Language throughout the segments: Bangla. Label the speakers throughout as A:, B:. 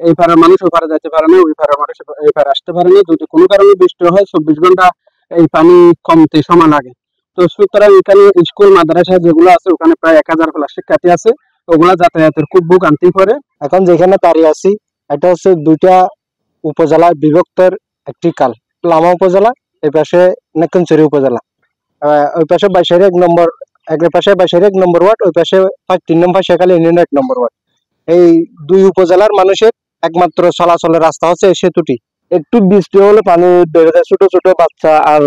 A: এই পাড়ার মানুষ ওই পাড়ে যেতে পারে না, ওই পাড়ার মানুষ এই পাড়ে আসতে পারে না। যদি কোনো কারণে বৃষ্টি হয় 24 ঘন্টা এই পানি কমতে সময় লাগে। তো সুতরাং এখানে স্কুল মাদ্রাসা যেগুলো আছে ওখানে প্রায় 1000 প্লাস শিক্ষার্থী আছে, ওগুলা যাতায়াতের খুব ভোগান্তি পড়ে।
B: এখন যেখানে দাঁড়িয়ে আছি এটা হচ্ছে দুইটা উপজেলায় বিভক্তের একটি কাল, লামা উপজেলা, এই পাশে নেকনচুরি উপজেলা। ওই পাশে বাইশারি 1 নম্বর, এক পাশে বাইশারি 1 নম্বর ওয়ার্ড, ওই পাশে 3 নম্বর শেখালী ইউনিয়ন 1 নম্বর ওয়ার্ড। এই দুই উপজেলার মানুষের একমাত্র চলাচলের রাস্তা হচ্ছে এই সেতুটি। একটু বৃষ্টি হলে পানি বেড়ে যায়, ছোট ছোট বাচ্চা আর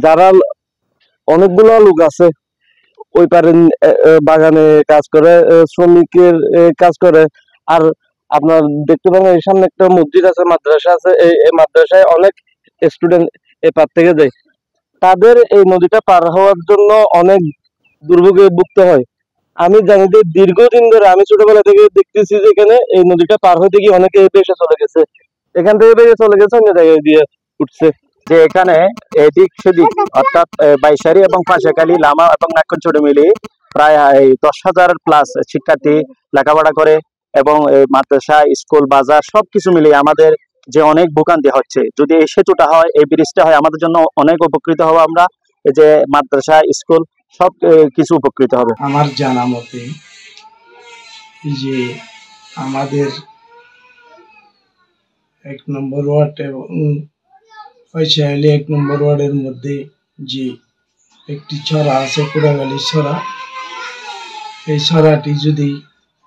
B: যারা অনেকগুলো লোক আছে ওই পারে বাগানে কাজ করে, শ্রমিকের কাজ করে। আর আপনার দেখতে পাবেন এই সামনে একটা মসজিদ আছে, মাদ্রাসা আছে, এই মাদ্রাসায় অনেক স্টুডেন্ট এপার থেকে যায়। তাদের এই নদীটা পার হওয়ার জন্য অনেক দুর্ভোগে ভুগতে হয়। আমি জানি যে দীর্ঘদিন ধরে আমি ছোটবেলা থেকে দেখতেছি যে এখানে এই নদীটা পার হইতে গিয়ে অনেকে ভেসে চলে গেছে, এখান থেকে ভেসে চলে গেছে অন্য জায়গায় দিয়ে উঠছে।
C: যে এখানে এদিক সেদিক অর্থাৎ বাইশারি এবং পাশেখালী, লামা এবং নাক্ষণছড়ি মিলিয়ে প্রায় 10,000 প্লাস শিক্ষার্থী লেখাপড়া করে এবং মাদ্রাসা, স্কুল, বাজার সবকিছু মিলিয়ে আমাদের যে অনেক ভোগান্তি হচ্ছে। যদি এই সেতুটা হয়, এই ব্রিজটা হয়, আমাদের জন্য অনেক উপকৃত হবো আমরা। এই যে মাদ্রাসা, স্কুল সব কিছু উপকৃত হবে।
D: আমার জানা মতে যে আমাদের 1 নম্বর ওয়ার্ড এবং পয়সাখালী 1 নম্বর ওয়ার্ডের মধ্যে যে একটি ছড়া আছে, কুড়াগালি ছড়া, এই ছড়াটি যদি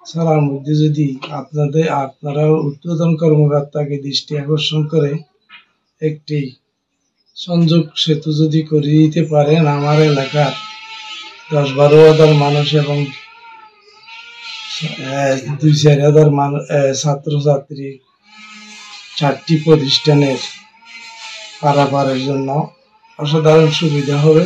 D: ছড়ার মধ্যে যদি আপনারা উদ্বোধন কর্মকর্তাকে দৃষ্টি আকর্ষণ করে একটি সংযোগ সেতু যদি করে দিতে পারেন, আমার এলাকার 10-12 হাজার মানুষ এবং 2-4 হাজার ছাত্রছাত্রী 4টি প্রতিষ্ঠানের পারাপারের জন্য অসাধারণ সুবিধা হবে।